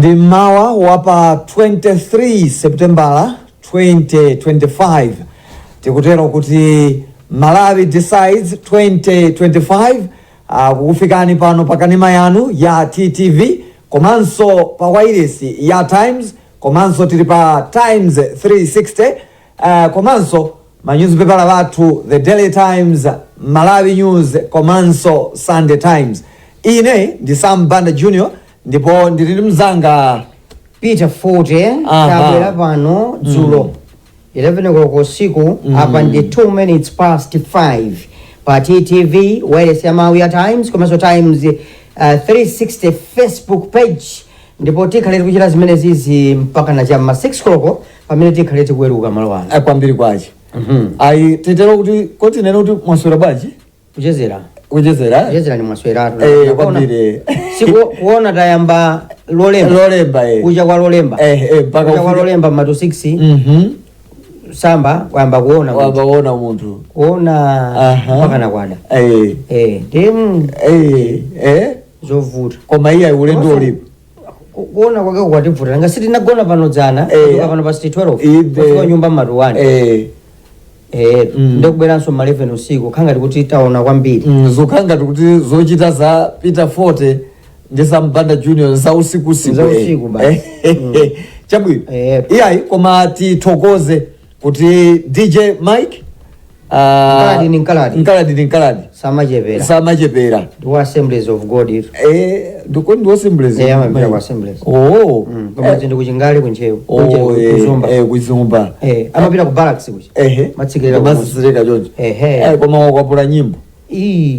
Ndi mawa wapa 23 September 2025 tikutero kuti Malawi Decides 2025 kukufikani pano pakanema yanu ya TTV komanso pa wireless ya Times komanso tili pa Times 360 komanso ma newspaper lathu The Daily Times, Malawi News komanso Sunday Times. Ine ndi Sam Banda Junior ndipo ndili mzanga Peter Forte tabwera pano dzulo 11 o'clock usiku apa ndi 2 minutes past 5 pa TTV wireless ya Malawi Times komanso Times 360 Facebook page, ndipo tikhaleti kuchita zimene zizi mpaka na chamma 6 o'clock pamene tikhaleti kuweruka malo ano kwambiri kwachi. Ai tetero kuti kontinene kuti mwaswera bwanji kuchezera ni mwaswera kwambiri siku kuona tayamba lolemba kuja kwa lolemba mpaka kwa lolemba matu 6 samba kuona munthu kuona mpaka nakwada zovuta koma iye ulendo ulipo kuona kwake kwativuta nga siti nagona pano dzana pano pa 12 kwa nyumba matu 1 ndikubweranso ma 11 usiku khanga tikuti taona kwambiri zokhanga tikuti zochita za Peter Forte ndi Sam Banda Junior za usiku chabwino iyayi koma tithokoze kuti DJ Mike Nkaladi samachepera ndi Assemblies of God ndi Assemblies koma ndi kuchingali kunchewu kuzumba amapita ku barracks kuchi matsikilira choncho koma wakwapula nyimbo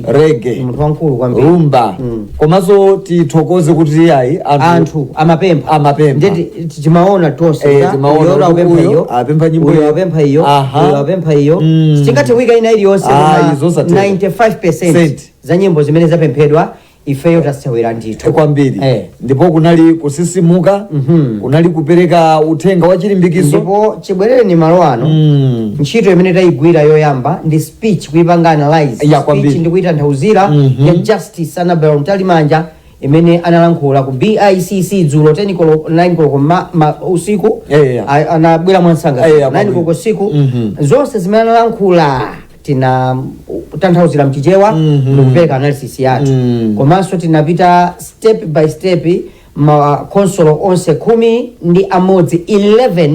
reggae munthu wankulu kwambiri rumba komanso tithokoze kuti yayi anthu amapempha ndeti timaona tonse apempha nyimbo apempha iyo tingathe wika ina iliyonse 95% za nyimbo zimene zapemphedwa ifeyo tasewera ndithu kwambiri ndipo kunali kusisimuka kunali kupereka uthenga wa chilimbikiso ndipo chibwerere ni malo ano ntchito imene tayigwira yoyamba ndi speech kuipanga analyze speech ndi kuitanthauzira ya Justice Annabel Mtalimanja imene analankhula ku BICC dzulo 9 koloko usiku anabwera mwansanga 9 koloko usiku zonse zimene analankhula tina tanthauzira mchichewa ndikupereka analysis yathu komanso tinapita step by step ma consolo onse 10 ndi amodzi 11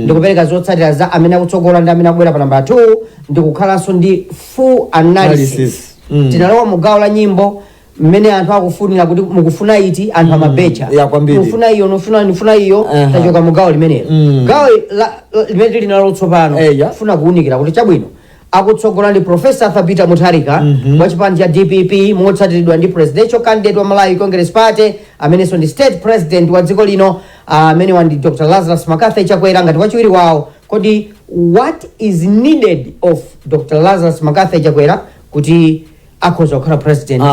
ndikupereka zotsatira za amene akutsogola ndi amene akubwera pa namba 2 ndikukhalanso ndi full analysis tinalowa mugawo la nyimbo mmene anthu akufunira kuti mukufuna iti anthu amabecha mufuna iyo nofuna iyo tachoka mugawo limenelo gawo limene tili nalo tsopano funa kuwunikira kuti chabwino akutsogola ndi Professor Peter Mutharika wa chipani cha DPP motsatiridwa ndi presidential candidate wa Malawi Congress Party amenenso ndi state president wa dziko lino amene wandi Dr. Lazarus Makathi Chakwera ngati wachiwiri wawo. Kodi what is needed of Dr. Lazarus Makathi Chakwera kuti akhoza kukhala president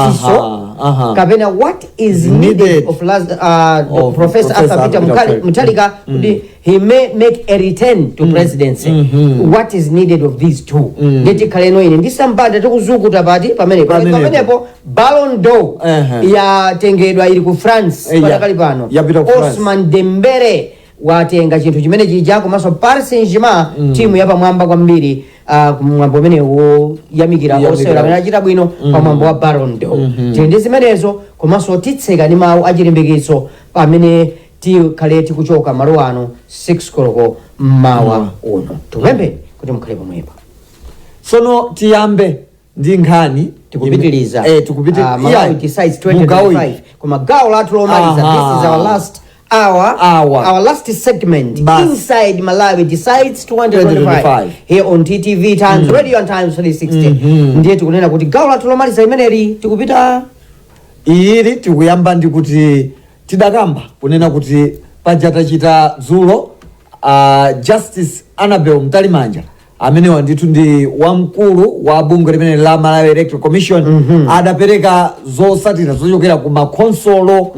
kapena what is needed of Professor Peter Mutharika kuti he may make a return to presidency. What is needed of these two? Ndeti khaleno ine ndisambanda tikuzukuta pati pamenepo Ballon d'Or yatengedwa ili ku France pakali pano Ousmane Dembele watenga chinthu chimene chija komanso Paris Saint-Germain timu yapamwamba kwambiri kumwambo umenewo yamikira osewera amene achita bwino pamwambo wa Ballon d'Or. Ndi zimenezo komanso titseka ndi mawu achilimbikitso pamene tikhale tikuchoka malo ano 6 koloko mawa uno. Tupembe kuti mukhale pomwepa. Sono tiyambe ndi nkhani tikupitiliza Malawi Decides 2025 koma gawo lathu lomaliza. This is our last our last segment inside Malawi Decides 2025 here on TTV Times Radio and Times 360. Ndiye tikunena kuti gawo lathu lomaliza imeneli tikupita ili tikuyamba ndi kuti tidakamba kunena kuti pajatachita dzulo Justice Annabel Mtalimanja amene wandithu ndi wamkulu wa bungwe limene la Malawi Electoral Commission adapereka zotsatira zochokera ku makonsolo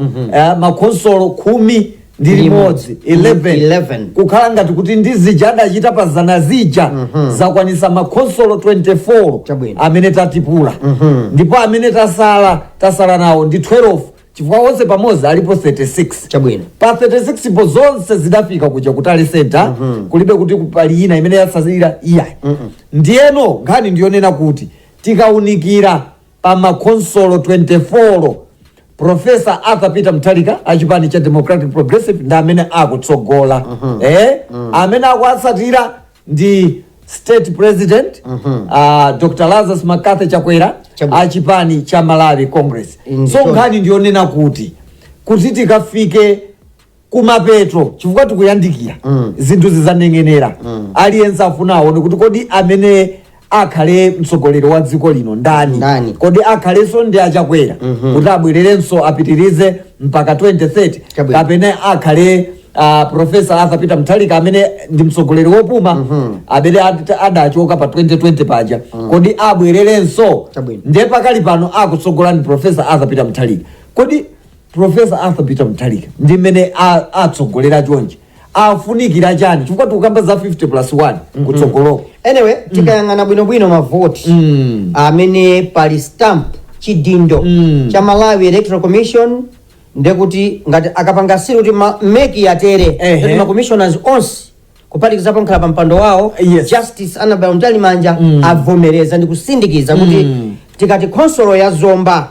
makonsolo 10 ndi limodzi 11 kukhala ngati kuti ndi zija adachita pa zana zija zakwanisa makonsolo 24 amene tatipula ndipo amene tasala nawo ndi 12 chifukwa onse pamodzi alipo 36 chabwino pa 36 po zonse zidafika kuja kutali center kulibe kuti pali ina imene yasalira iyayi ndiyeno nkhani ndiyonena kuti tikaunikira pa makonsolo 24 Professor Arthur Peter Mutharika achipani cha Democratic Progressive ndi amene akutsogola amene akutsatira ndi State President Dr. Lazarus Makathi Chakwera achipani cha Malawi Congress. So nkhani ndiyonena kuti tikafike kumapeto chifukwa tikuyandikira zinthu zizanengenera aliyense afuna aone kuti kodi amene akhale mtsogoleri wa dziko lino ndani kodi akhalenso ndi Achakwera kuti abwererenso apitirize mpaka 2030 kapena akhale Professor Arthur Peter Mutharika amene ndi mtsogoleri wopuma amene adachoka pa 2020 paja kodi abwererenso ndiye pakali pano akutsogola ndi Professor Arthur Peter Mutharika. Kodi Professor Arthur Peter Mutharika ndi mmene atsogolera chonje afunikira chani chifukwa tikukamba za 50+1 kutsogoloko. Anyway, tikayang'ana bwinobwino mavoti amene pali stamp chidindo cha Malawi Electoral Commission ndekuti ngati akapanga siri kuti meki yatere kuti ma commissioners onse kuphatikizapo nkhala pa mpando wawo Justice Annabel Mtalimanja avomereza ndi kusindikiza kuti tikati konsolo ya Zomba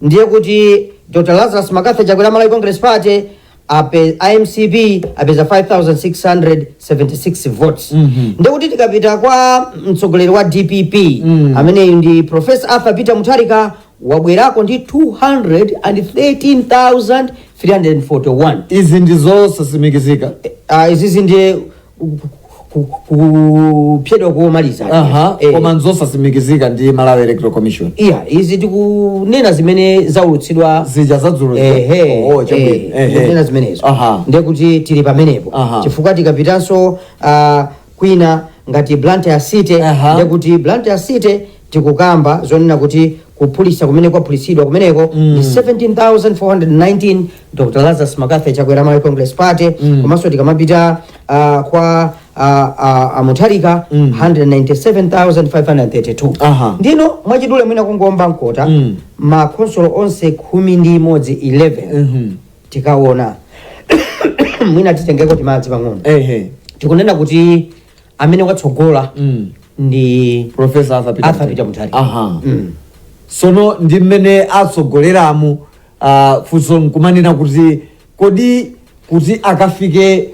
ndiye kuti Dr. Lazarus Makathi Chakwera Malawi Congress Party IMCB apeza 5,676 votes. Ndekuti tikapita kwa mtsogoleri wa DPP amene ndi Professor Arthur Peter Mutharika wabwerako ndi 213,341. Izi ndizo sasimikizika. Izi ndi kupyedwa kuomaliza. Koma nzosasimikizika ndi Malawi Electoral Commission. Izi tikunena zimene zaulutsidwa zija zadzulutsidwa. Nena zimenezo. Ndekuti tili pamenepo. Chifukwa tikapitanso kwina ngati Blantyre City ndekuti Blantyre City tikukamba zonena kuti kupulisa kumene kwapulisidwa kumeneko ni 17,419 Dr. Lazarus Makathi Chakwera Malawi Congress Party komanso tikamapita kwa Mutharika 197,532. Ndino mwachidule mwina kungomba nkota makonsolo onse 11 tikaona mwina titengeko timadzi pang'ono tikunena kuti amene watsogola ndi Professor Arthur Peter Mutharika. Sono ndi mmene atsogoleramu funso nkumanena kuti kodi kuti akafike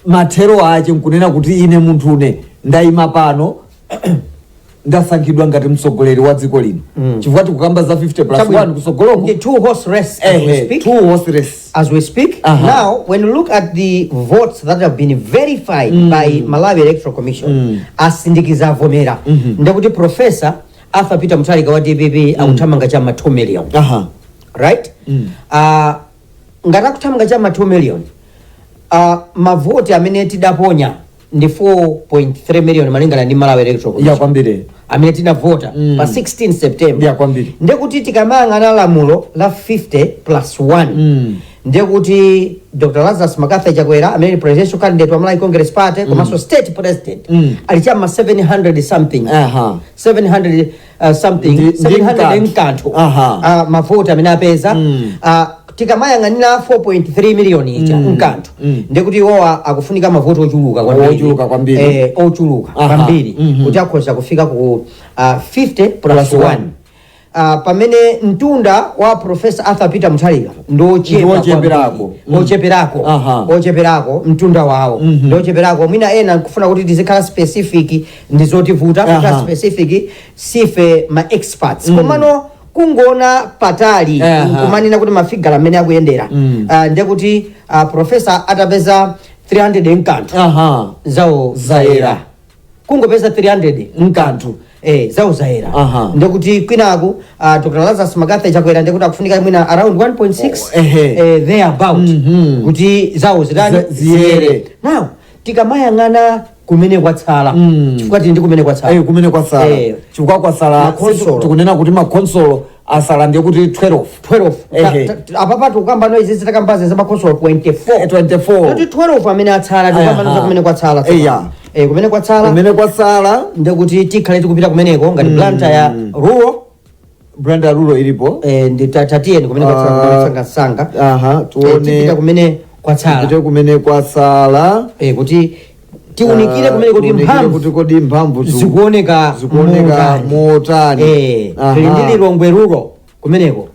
mathero ache nkunena kuti ine munthu une ndayima pano ndasankhidwa ngati mtsogoleri wa dziko lino chifukwa tikukamba za 50+1 kusogoloko the two horse race as we speak. As we speak now, when you look at the votes that have been verified by Malawi Electoral Commission asindikiza vomera ndekuti Professor Arthur Peter Mutharika wa DPP akuthamanga chama 2 million. Right? Ngati kuthamanga chama 2 million mavoti amene tidaponya ndi 4.3 million malingana ndi Malawi Electoral Commission. Kwambiri. Amene tinavota pa 16 September. Kwambiri. Ndekuti tikamayang'ana lamulo la 50+1 ndekuti Dr. Lazarus Makathi Chakwera amene ni presidential candidate wa Malawi Congress Party komanso state president alichama 700 something 700 something 700 nkanthu mavoti amene apeza tikamayang'anira 4.3 million icha nkanthu ndekuti iwowa akufunika mavoti ochuluka kwambiri ochuluka kwambiri kuti akhoza kufika ku 50+1 pamene mtunda wa Professor Arthur Peter Mutharika ocheperako mtunda wawo ndocheperako mwina ena nkufuna kuti tizikhala specific ndizotivuta kuti specific sife ma experts komano kungona patali kumanena kuti mafigala amene akuyendera ndekuti Professor atapeza 300 nkanthu zawo zaera kungopeza 300 nkanthu zawo zaera ndekuti kwinaku Dr. Lazarus Makathi Chakwera ndekuti akufunika mwina around 1.6 there about kuti zawo ziyere. Now tikamayang'ana kumene kwatsala chifukwa tindi kumene kwatsala chifukwa kwatsala tikunena kuti makonsolo asala ndiye kuti 12 apapa tukamba noizi zitakambaze za makonsolo 24 kuti 12 amene atsala tikamba kumene kwatsala kumene kwatsala ndekuti tikhale tikupita kumeneko ngati Blantyre rural Brenda Rulo ilipo ndi tatiye kumene kwa sanga aha tuone tipita kumene kwatsala tipita kumene kwatsala kuti tiunikire kumene kuti mphamvu kuti kodi mphamvu zikuoneka motani tili ndi Lilongwe Rulo kumeneko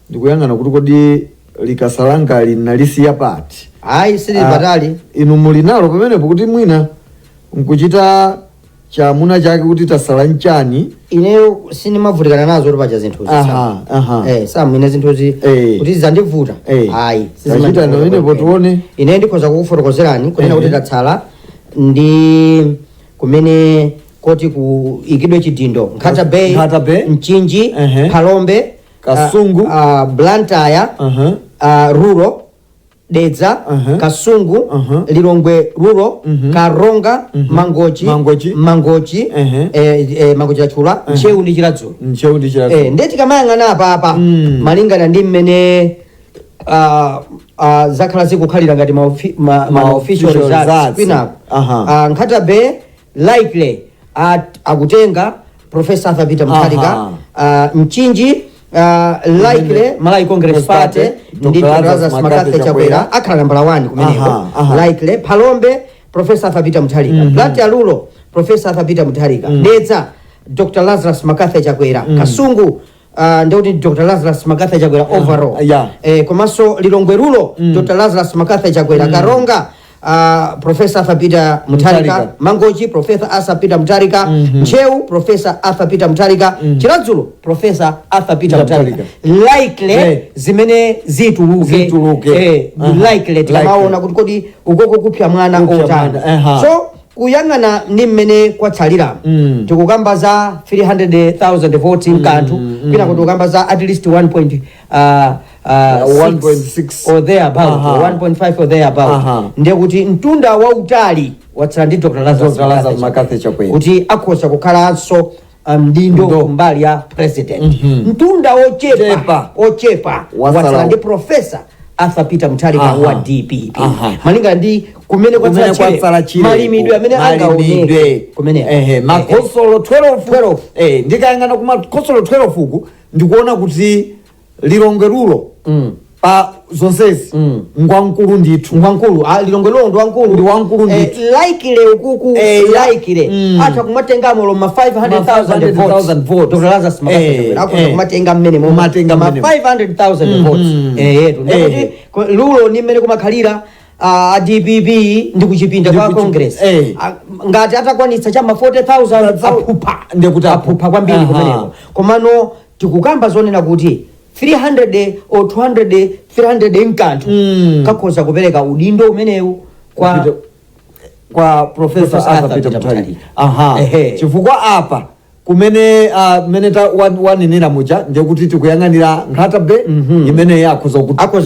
ndikuyang'ana kuti kodi likasalanga linalisiya pati ayi sili patali inu muli nalo pamenepo kuti mwina nkuchita chamuna chake kuti tasala nchani ineyo sinimavutikana nazo kuti pacha zinthuzi samwine zinthuzi kuti zandivuta ayi sizachita pamenepo tuone ine ndikhoza kukufotokozerani kunena kuti tatsala ndi kumene koti ku ikidwe chidindo Nkhata Bay Mchinji Phalombe Kasungu Blantyre Rulo Dedza Kasungu Lilongwe Rulo Karonga Mangochi achula Nchewu ndi Chiradzulu ndeti kamayang'ana apa malingana ndi mmene zakhala zikukhalira ngati ma official results kwinako Nkhata Bay likely akutenga Professor Arthur Peter Mutharika Mchinji likely Malawi Congress Party ndi Lazarus Makathe Chakwera akhala nambala 1 kumeneko likely Phalombe Professor Arthur Peter Mutharika Blantyre Rulo Professor Arthur Peter Mutharika Dedza Dr. Lazarus Makathe Chakwera Kasungu ndikuti Dr. Lazarus Makathe Chakwera overall komanso Lilongwe Rulo Dr. Lazarus Makathe Chakwera Karonga Professor Arthur Peter Mutharika Mangochi Professor Arthur Peter Mutharika Nchewu Professor Arthur Peter Mutharika Chiradzulu Professor Arthur Peter Mutharika likely zimene zituluke likely tikamaona kuti kodi ukoko kupya mwana otani so kuyang'ana ni mmene kwatsalira tikukamba za 300,000 votes mkanthu kwina kuti ukamba za at least 1.6 or thereabout 1.5 or thereabout ndiye kuti mtunda wautali watsala ndi Dr. Lazarus Makathe Chakwera kuti akhoza kukhalanso mdindo kumbali ya president mtunda ochepa watsala ndi Professor Arthur Peter Mutharika wa DPP malinga ndi kumene kwatsala chile malimidwe amene angaoneke kumene makonsolo 12 ndikayang'ana kuma konsolo 12 uku ndikuona kuti Lilongwe Rulo pa zonsezi ngwankulu ndithu Lilongwe Rulo ndi wankulu ndithu likely ukuku likely acha kumatengamo ma 500,000 votes Dr. Lazarus Makathe Chakwera akhoza kumatenga mmene ma 500,000 votes yetu ndikuti Rulo ni mmene kumakhalira DPP ndi kuchipinda kwa Congress ngati atakwanitsa chama 40,000 aphupha kwambiri kumeneko komano tikukamba zonena kuti 300 or 200 300 mkanthu kakhoza kupereka udindo umenewu kwa Professor Arthur Peter Mutharika chifukwa apa kumene wanenera muja ndikuti tikuyang'anira Nkhata Bay imene yakhoza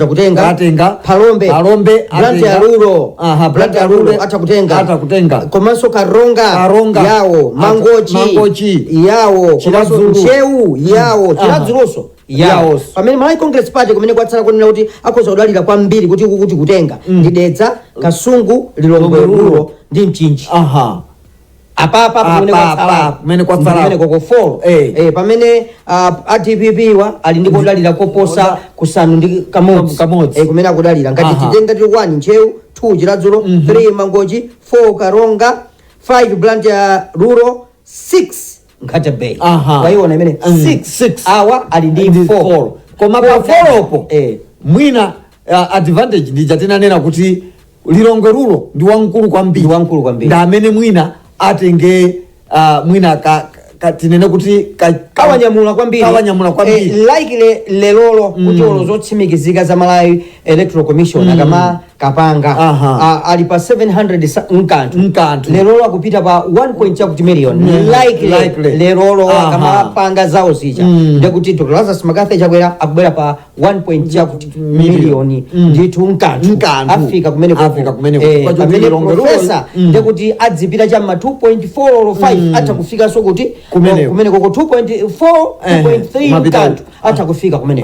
kutenga Phalombe Blantyre Rulo atakutenga komanso Karonga yawo Mangochi yawo komanso Nchewu yawo Chiradzulonso yawo pamene Malawi Congress Party kumene kwatsala kunena kuti akhoza kudalira kwambiri kuti kutenga ndi Dedza Kasungu Lilongwe Rulo ndi Mchinji apapa kumene kwatsala koko 4 pamene DPP wa ali ndi kudalira koposa kusanu ndi kamodzi kumene akudalira ngati titenga tili 1 Nchewu 2 Chiradzulo 3 Mangochi 4 Karonga 5 Blantyre Rulo 6 Nkhata Bay waiona imene 6 awa ali ndi 4 koma pa 4 opo mwina advantage ndijatinanena kuti Lilongwe Rulo ndi wankulu kwambiri ndi amene mwina atenge mwina tinene kuti kawanyamula kwambiri likely lelolo kuti olozotsimikizika za Malawi Electoral Commission akama kapanga ali pa 700 mkanthu lelolo akupita pa 1 million likely lelolo akama panga zawo zija ndikuti Dr. Lazarus Makathe Chakwera akubwera pa 1 million ndithu mkanthu Africa kumene pamene professor ndikuti adzipita chamma 2.4 or 5 atakufika so kuti kumene koko 2.4 2.3 mkanthu atakufika kumene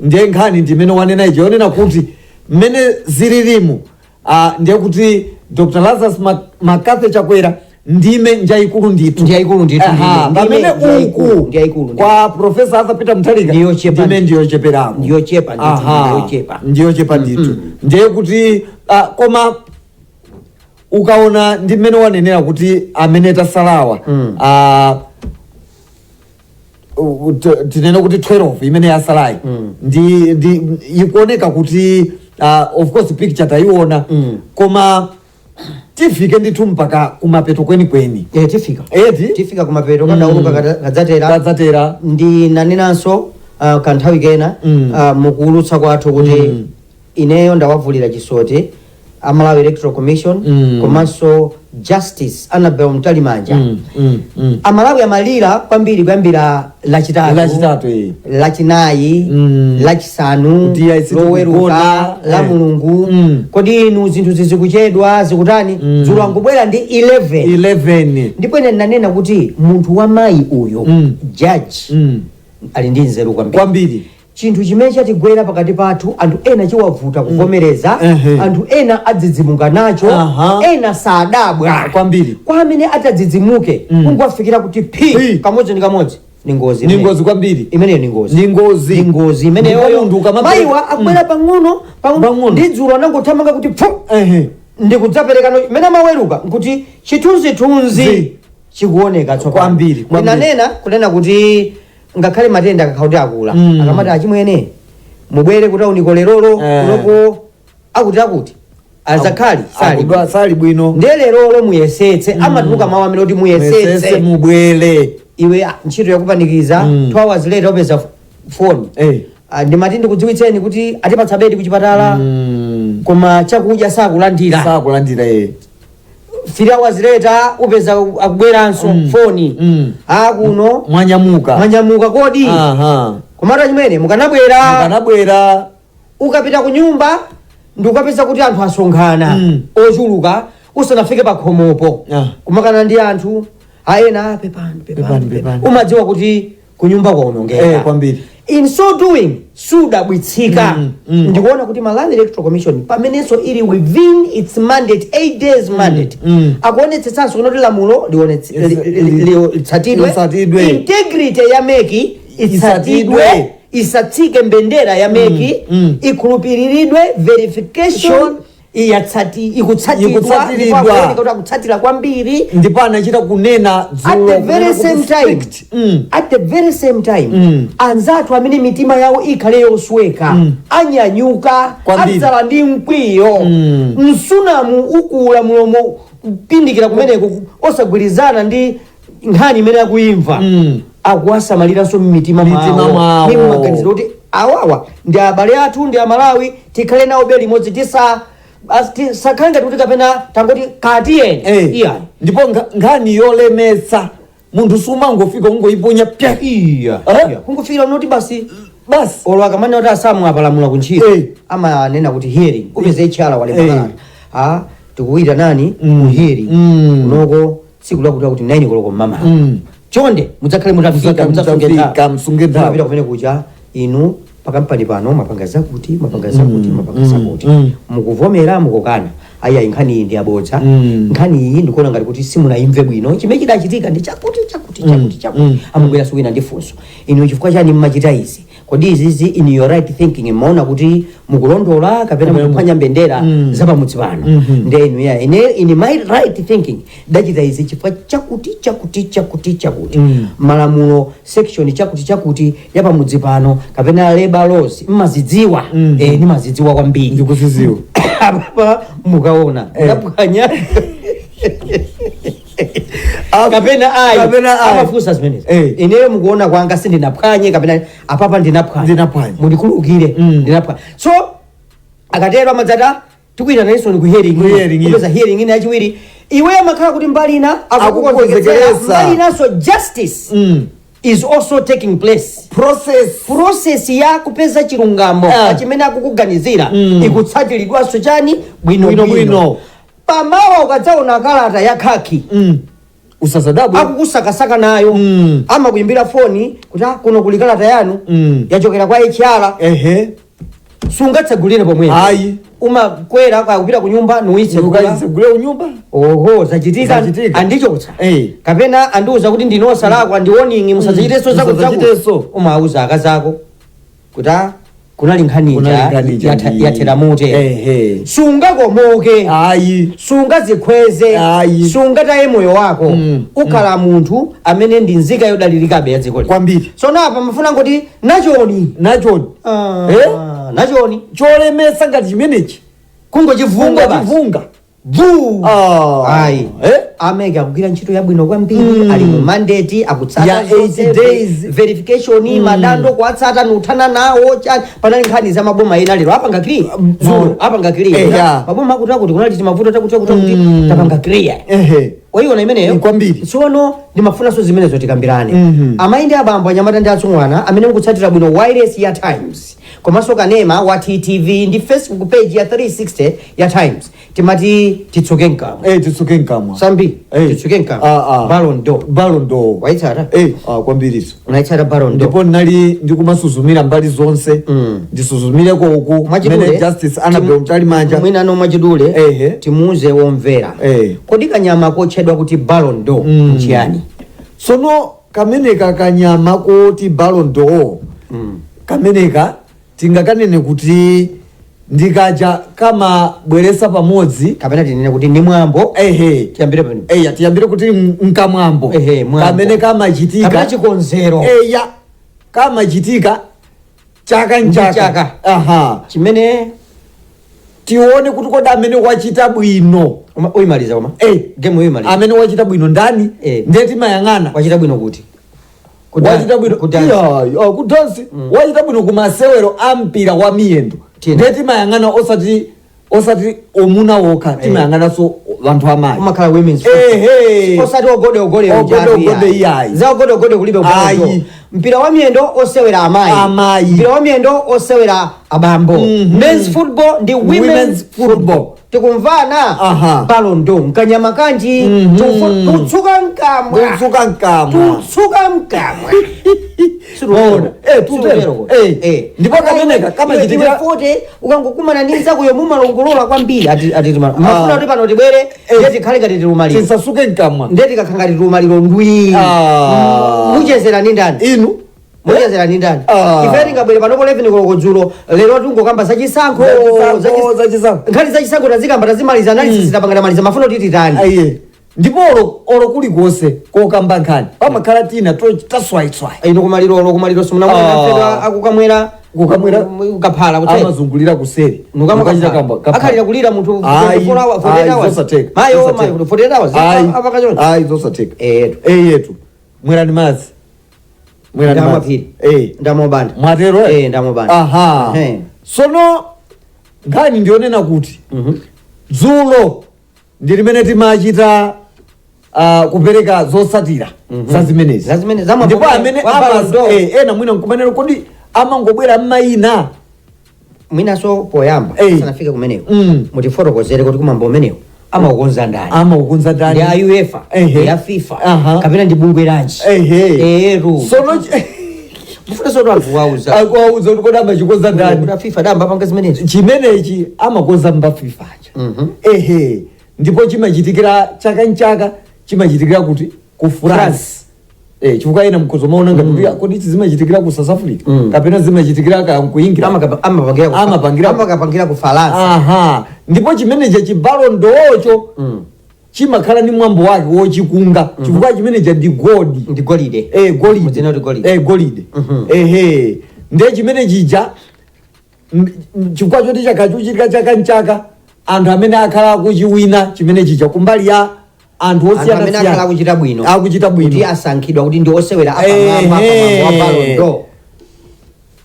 ndiye nkhani ndimene wanena ije yonena kuti mmene zililimu ndiye kuti Dr. Lazarus Makathe Chakwera ndime njaikulu ndithu pamene uku kwa Profesa Arthur Peter Mutharika ndime ndiyocheperako ndiyochepa ndithu ndiye kuti koma ukaona ndi mmene wanenera kuti amene tasalawa tinene kuti 12 imene yasalayi ndi ikuoneka kuti of course picture tayiona koma tifike ndithu mpaka kumapeto kwenikweni tifika kumapeto kadauruka kadzatera ndi nanenanso kanthawi kena mukuulutsa kwathu kuti ineyo ndawavulira chisote Malawi Electoral Commission komanso Justice Annabel Mtalimanja Amalawi amalira kwambiri kuyambira lachitatu lachinayi lachisanu loweruka la mulungu kodi inu zinthu zizikuchedwa zikutani dzulo angubwera ndi 11 ndipo ine nanena kuti munthu wa mayi uyo judge ali ndi nzeru kwambiri chinthu chimene chatigwera pakati pathu anthu ena chiwavuta kuvomereza anthu ena adzidzimuka nacho ena sadabwa kwambiri kwa amene atadzidzimuke kungofikira kuti kamodzi ndi kamodzi ni ngozi kwambiri imeneyo ni ngozi imeneyo mayiwa akubwera pang'ono ndi dzulo anangothamanga kuti ndikudzapereka imene amaweruka nkuti chithunzithunzi chikuoneka kwambiri ndinanena kunena kuti ngakhale matenda akakauti akula akamati achimwene mubwere kuti unikolelolo kuloko akuti azakhali sali bwino ndelelolo muyesetse amatuluka mawu amene kuti muyesetse mubwere iwe ntchito yakupanikiza 2 hours later upeza phone ndimati ndikudziwitseni kuti atipatsa bedi kuchipatala koma chakudya sakulandira 3 hours later upeza akubweranso phone kuno mwanyamuka kodi komata chimene mukanabwera ukapita ku nyumba ndikupeza kuti anthu asonkhana ochuluka usanafike pa khomopo kumakana ndi anthu ayena pepani umadziwa kuti ku nyumba kwaonongeka kwambiri in so doing sudabwitsika ndikuona kuti Malawi Electoral Commission pamenenso ili within its mandate 8 days mandate akuonetsetsanso kuti lamulo litsatidwe integrity ya meki itsatidwe isatsike mbendera ya meki ikhulupiriridwe verification ikutsatidwa kutsatira kwambiri ndipo anachita kunena at the very same time anzathu amene mitima yawo ikhale yosweka anyanyuka adzala ndi mkwiyo msunamu ukula mulomo kupindikira kumeneko osagwirizana ndi nkhani imene akuimva akuwasamaliranso mmitima mwawo maganiziro kuti awawa ndi abale athu ndi Amalawi tikhale nawo beli limodzi sakhanga kuti kapena tangoti katiyeni ndipo nkhani yolemetsa munthu sumangofika ungoyiponya kungofikira unoti basi olo akamane kuti asamu apalamula kuntchito amanena kuti hearing upeze ichala wale tikuwita nani ku hearing kunoko tsiku lakuti kuti 9 koloko mama chonde mudzakhale mutafika msungedha kumene kucha inu pakampani pano mapanga zakuti mukuvomera mukukana aya nkhani iyi ndi abodza nkhani iyi ndikuona ngati kuti simunayimve bwino chimene chidachitika ndi chakuti amubwera suwina ndi funso inu chifukwa chani mmachita izi kodi izizi in your right thinking mmaona kuti mukulondola kapena mukuphwanya mbendera zapamudzi pano nde inu in my right thinking dachita izi chifukwa chakuti malamulo section chakuti yapamudzi pano kapena labor laws mmazidziwa nimazidziwa kwambiri ndikuziziwa apa mukaona ndaphwanya kapena amafusa zimene ineyo mukuona kwanga sindinaphwanye kapena apapa ndinaphwanya mundikhululukire ndinaphwanya so akatero amadzata tikuita nayenso ni ku hearing kupeza hearing ine yachiwiri iwe amakhala kuti mbalina akukonzekeresa mbalinanso justice is also taking place process ya kupeza chilungamo chimene akukuganizira ikutsatiridwanso chani bwino pamawa ukadzaona kalata ya khaki usazadabwe akukusakasaka nayo amakuyimbira foni kuti kuno kuli kalata yanu yachokera kwa HR sungatsegulire pomwe umakwera kupita ku nyumba nuisegule unyumba oho zachitika andichotsa kapena andiuza kuti ndinosa lako andiwoningi musachiteso zako umauza akazako kuti kunali nkhanija yathera mote sungakomoke sungazikhweze sungataye moyo wako ukhala munthu amene ndi nzika yodalirikabe ya dziko kwambiri. Tsono apa mafuna ngoti nachoni cholemesa ngati chimenechi kungochivunga ameke akugwira ntchito yabwino kwambiri ali mu mandate akutsata 80 days verification madando kuatsata nuthana nawo panali nkhani za maboma ena lero apanga clear maboma akuti kunali timavuto takuti tapanga clear oyiona imeneyo kwambiri. Tsono ndimafuna so zimene zotikambirane amayi ndi abambo anyamata ndi atsungwana amene mukutsatira bwino wireless ya Times komanso kanema wa TTV ndi Facebook page ya 360 ya Times timati titsuke nkamwa sambi titsuke nkamwa Ballon d'Or waitsata kwambiriso unaitsata Ballon d'Or ndipo nali ndikumasuzumira mbali zonse ndisuzumireko uku mene Justice Annabel Mtalimanja mwina no mwachidule timuze womvera kodi kanyama kotchedwa kuti Ballon d'Or nchiyani? Tsono kameneka kanyama kuti Ballon d'Or kameneka tingakanene kuti ndikaja kama bweresa pamodzi kapena tinene kuti ndi mwambo tiyambire kuti nkamwambo kamene kamachitika kapena chikonzero kamachitika chaka nchaka chimene tione kuti koda amene wachita bwino uyimaliza koma game uyimaliza amene wachita bwino ndani ndeti mayang'ana wachita bwino kuti wachita bwino kudansi wachita bwino kumasewero ampira wa miyendo ndeti mayang'ana osati omuna woka timayang'ana so vanthu amayi umakhala women's osati ogode za ogode kulibe mpira wa miyendo osewera amayi mpira wa miyendo osewera abambo men's football ndi women's football tikumvana Ballon d'Or mkanyama kanji tutsuka nkamwa ndipo kameneka kama chitikira fote ukangokumana ndi nzako yo mumalongolola kwambiri mafuna kuti pano tibwere ndeti khale ngati tilumaliro tisasuke nkamwa ndeti kakhanga tilumaliro ndwi muchezera ndi ndani inu muchezera ndi ndani ife tingabwere panopo 11 koloko dzulo lero tungokamba zachisankho nkhani zachisankho tazimaliza analysis tapangana maliza mafuna kuti titani ndipo olo kulikonse kokamba nkhani pamakhala tina taswaitswai ino kumaliro simunamwena akukamwera ukaphala kuti amazungulira kuseri akhalira kulira munthu 48 hours zosateka yetu mwerani madzi ndamobanda mwatero ndamobanda sono nkhani ndionena kuti dzulo ndi limene timachita kupereka zosatira za zimenezi ndipo amene ena mwina nkumanena kodi amangobwera m'mayina mwinaso poyamba sanafike kumeneko mutifotokozere kuti kumambo umenewo amaukonza ndani ya UEFA ya FIFA kapena ndi bungwe lanji sono mufuna sono akuwauza kuti kodi amachikonza ndani FIFA damba panga zimenezi chimenechi amakonza mba FIFA aja ndipo chimachitikira chaka nchaka chimachitikira kuti ku France chifukwa ena mkhozo maona ngati kodi zimachitikira ku South Africa kapena zimachitikira ku England amapangira ku France ndipo chimenechi chi Ballon d'Or cho chimakhala ni mwambo wake wochikunga chifukwa chimenechi ndi golide ndiye chimenechi ja chifukwa choti chakachuchitika chaka nchaka anthu amene akhala akuchiwina chimenechi cha kumbali ya anthu osiyana akuchita bwino kuti asankhidwa kuti ndi osewera apamwamba wa Ballon d'Or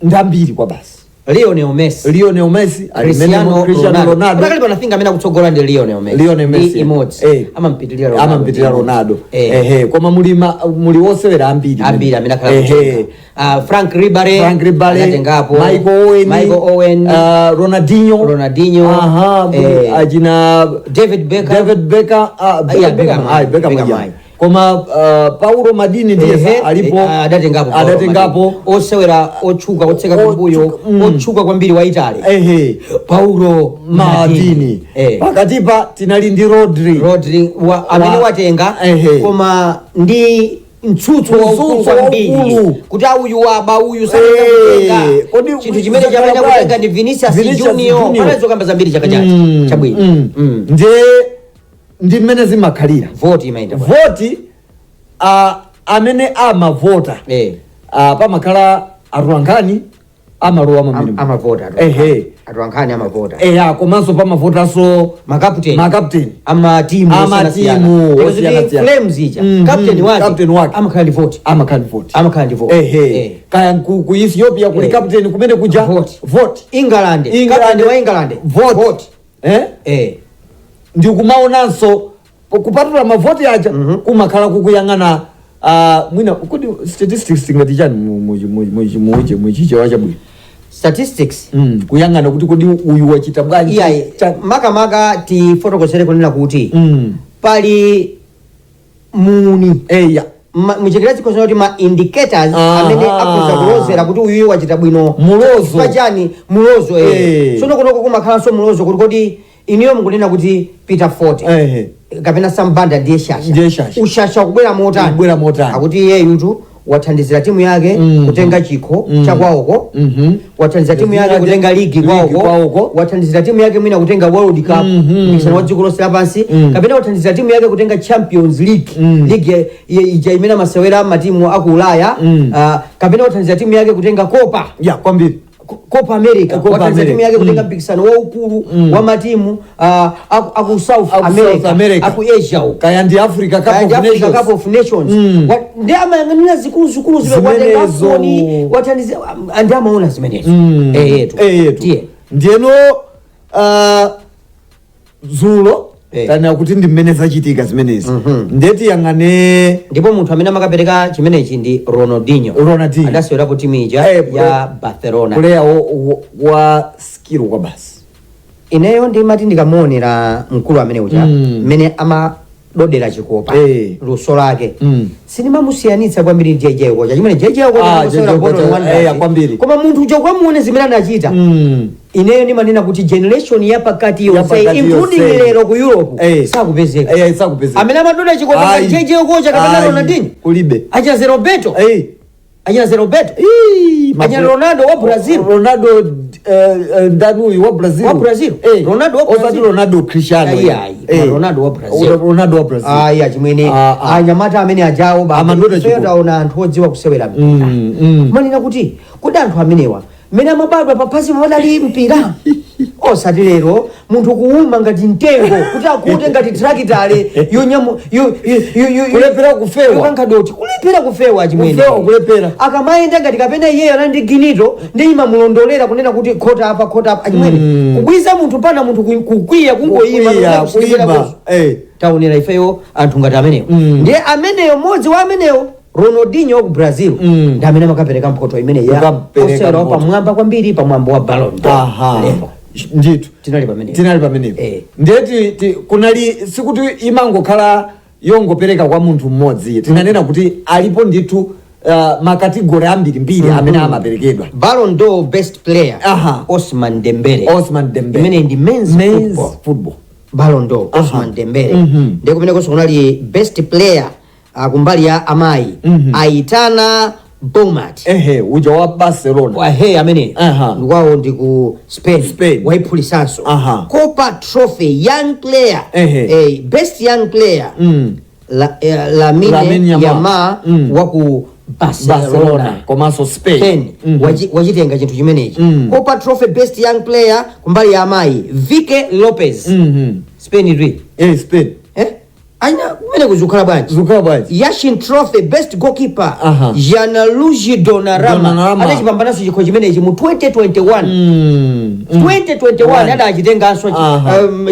ndambiri kwa basi Lionel Messi Cristiano Ronaldo akali panafinga amene akutsogola ndi Lionel Messi amampitirira Ronaldo koma muli osewera ambiri amene akhala Frank Ribery atengapo Michael Owen Ronaldinho ajina David Beckham koma Paulo Madini ndiye alipo adatengapo osewera otchuka otseka kumbuyo otchuka kwambiri wa Italy Paulo Madini. Pakatipa tinali ndi Rodri amene watenga koma ndi mtsutsu waukulu kwambiri kuti uyu waba uyu satenga chinthu chimene chapenda kutenga ndi Vinicius Junior panazo kamba zambiri chaka chake chabwino ndi mmene zimakhalira voti imaenda voti amene amavota pamakhala atolankhani amalowa mamene amavota atolankhani amavota komanso pamavotanso makapteni amatimu Flames ija captain wake amakhala ndi vote kaya ku Ethiopia kuli captain kumene kuja vote England captain wa England vote ndi kumaonanso kupatula mavoti aja kumakhala kukuyang'ana mwina kodi statistics tingati chani muchichewa chabwino statistics kuyang'ana kuti kodi uyu wachita bwanji maka tifotokosere kunena kuti pali muni muchekera chikosana kuti ma indicators amene akuza kulozera kuti uyu wachita bwino mulozo sono kunoko kumakhalanso mulozo kuti kodi iniyo mukunena kuti Peter Fort kapena Sambanda ndiye shasha ushasha kubwera motani akuti iye yutu wathandizira timu yake kutenga chikho cha kwawoko wathandizira timu yake kutenga ligi kwawoko wathandizira timu yake mwina kutenga World Cup mpikisano wa dziko lonse lapansi kapena wathandizira timu yake kutenga Champions League ija imene masewera matimu aku Ulaya kapena wathandizira timu yake kutenga Copa America wathandizira timu yake kutenga mpikisano waukulu wa matimu aku South America aku Asia kaya ndi Africa Cup of Nations ndi amayang'anira zikulu zibe kwatenga afoni wathandizira ndi amaona zimenezo yetu ndiyeno zulo tana kuti ndi mmene zachitika zimenezi ndeti yang'ane ndipo munthu amene amakapereka chimenechi ndi Ronaldinho adasewerapo timu ija ya Barcelona player wa skill kwa basi ineyo ndimati ndikamuonera mkulu amene uja mmene amadodera chikopa luso lake sinimamusiyanitsa kwambiri JJ Okocha chimene JJ Okocha kwambiri koma munthu uja kwamuone zimene anachita ineyo ndimanena kuti generation yapakati yonse including lero ku Europe sakupezeka amene amadoda chikopa JJ Okocha kapena Ronaldinho kulibe achaze Roberto Anya Ronaldo wa Brazil ndanu wa Brazil Ronaldo Cristiano Ronaldo wa Brazil chimwene anyamata amene ajawo taona anthu odziwa kusewera mpira manena kuti kodi anthu amenewa mene amabadwa paphasi modali mpira osati lero munthu kuuma ngati mtengo kuti akute ngati trakitale kulepera kufewa kankadoti kulepera kufewa chimwene akamayenda ngati kapena iyeyo anandi ginito ndi imamulondolera kunena kuti khota apa chimwene kubwiza munthu pana munthu kukwiya kungoyima taonera ifeyo anthu ngati amenewo ndiye ameneyo mmodzi wa amenewo Ronaldinho ku Brazil ndi amene amakapereka mphoto imene ya osera pamwamba kwambiri pamwamba wa Ballon d'Or nditu tinali pamenepo ndeti kunali sikuti imangokhala yongopereka kwa munthu mmodzi tinanena kuti alipo nditu makategori ambiri amene amaperekedwa Ballon d'Or best player Ousmane Dembele imene ndi men's football Ballon d'Or Ousmane Dembele ndiye kumene kunali best player kumbali ya amayi Aitana Bonmat uja wa Barcelona amene ndikwawo ndi ku Spain waipulisanso Copa Trophy young player best young player Lamine Yamal wa ku Barcelona komanso Spain wachitenga chinthu chimenechi Copa Trophy best young player kumbali ya amayi Vique Lopez Spain aina kumene kuzukhala bwanji Yashin Trophy best goalkeeper Gianluigi Donnarumma adachipambanaso chikho chimenechi mu 2021 adachitenganso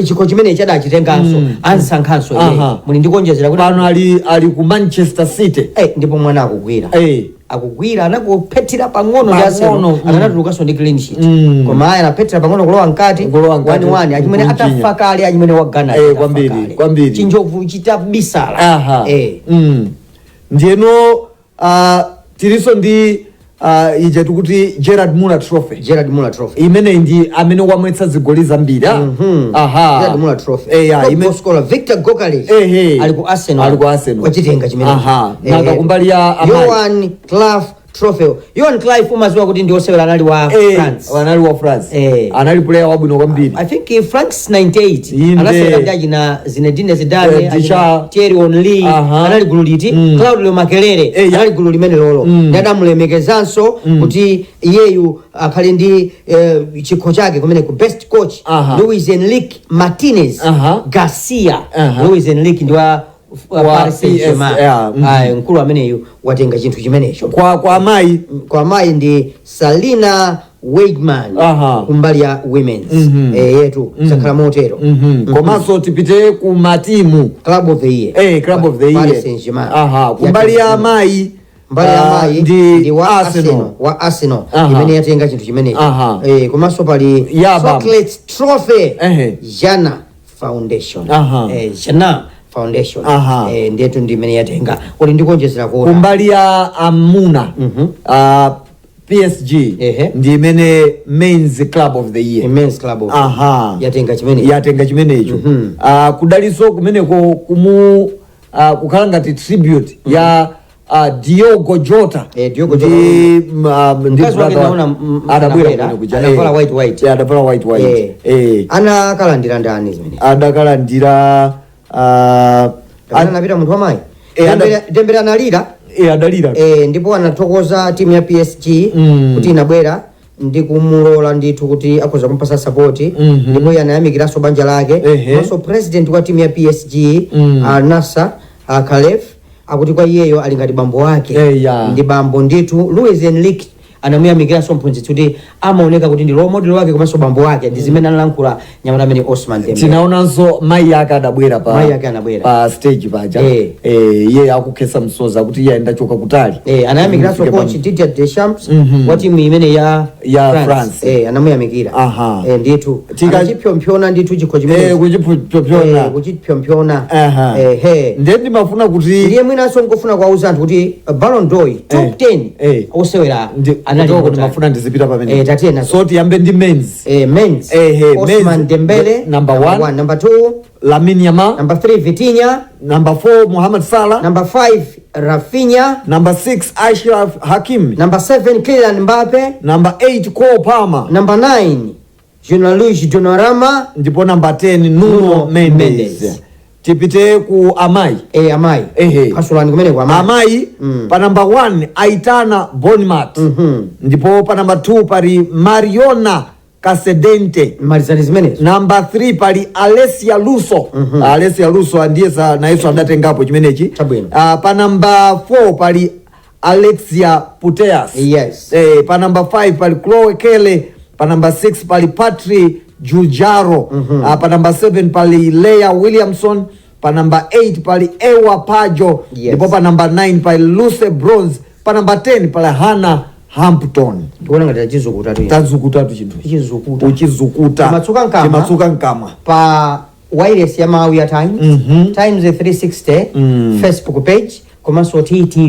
chikho chimenechi adachitenganso ansankhanso muli ndikonjezera kuti pano ali ku Manchester City ndipo mwana akugwira akugwira anakuphethira pang'ono ndi Arsenal akanatulukanso ndi clean sheet koma aya anaphethira pang'ono kulowa mkati 1-1 achimene atafa kale achimene wagana kwambiri chinjovu chitabisala ndiyeno tiliso ndi ija tikuti Gerard Muller Trophy imene ndi amene wamwetsa zigoli zambiri Gerard Muller Trophy top scorer Victor Gokales ali ku Arsenal wachitenga chimene nanga kumbali ya Johan Cruyff Trophy. Johan Cruyff umaziwa kuti ndi osewera anali wa France anali player wabwino kwambiri. I think France 98 anasewera ndaji na Zinedine Zidane, Thierry Henry anali gulu liti, Claudio Makelele anali gulu limene lolo ndadamulemekezanso kuti iyeyu akhale ndi chikho chake kumene ku best coach Luis Enrique Martinez Garcia. Luis Enrique ndi wa Paris Saint-Germain nkulu ameneyo watenga chinthu chimenecho. Kwa amayi ndi Salina Weidman kumbali ya women's yetu sakhala motero. Komanso tipite ku matimu Club of the Year Paris Saint-Germain kumbali ya amayi ndi wa Arsenal imene yatenga chinthu chimenecho. Komanso pali Socrates Trophy Jana Foundation ndetu ndimene yatenga uli ndikonjezera kuona kumbali ya amuna PSG ndi imene Men's Club of the Year yatenga chimenecho kudaliso kumeneko kumu kukhala ngati tribute ya Diogo Jota ndi adavala white ana kalandira ndani zimene adakalandira anapita munthu wamayi Dembele analira adalira ndipo anathokoza timu ya PSG kuti inabwera ndi kumulola ndithu kuti akhoza kumpasa support ndipo yanayamikiranso banja lake also president wa timu ya PSG Nasser Al-Khelaifi akuti kwa iyeyo ali ngati bambo wake ndi bambo ndithu. Luis Enrique anamuyamikiranso mphunzitsi kuti amaoneka kuti ndi role model wake komanso bambo wake ndi zimene analankhula nyamata amene Ousmane Dembele. Tinaonanso mayi yake adabwera pa stage paja iye akukhesa msoza kuti iye ndachoka kutali anayamikiranso coach Didier Deschamps wa timu imene ya France anamuyamikira ndithu chipyopyona ndithu chikho chimene kuchipyopyona ndi mafuna kuti ndiye mwinanso ngofuna kuwauza anthu kuti Ballon d'Or top 10 osewera anali mafuna ndizipita pamene so tiyambe ndi men's Ousmane Dembele number 1, number 2 Lamine Yamal, number 3 Vitinha, number 4 Mohamed Salah, number 5 Rafinha, number 6 Achraf Hakimi, number 7 Kylian Mbappe, number 8 Cole Palmer, number 9 Gianluigi Donnarumma, ndipo number 10 Nuno Mendes. Tipite ku amayi kasulani kumene kwa amayi pa number 1 Aitana Bonmat ndipo pa number 2 pali Mariona Casadente malizani zimene. Number 3 pali Alessia Luso Alessia Luso ndiye na Yesu adatengapo chimenechi. Pa number 4 pali Alexia Putellas pa number 5 pali Chloe Kelly, pa number 6 pali Patri Giugiaro pa number 7 pali Leah Williamson, pa number 8 pali Ewa Pajo ndipo pa number 9 pali Luce Bronze, pa number 10 pali Hannah Hampton. Ndikuona ngati tazukutatu chinthu uchizukuta timatsuka nkama pa wireless ya mawu ya Times 360 Facebook page komanso TTV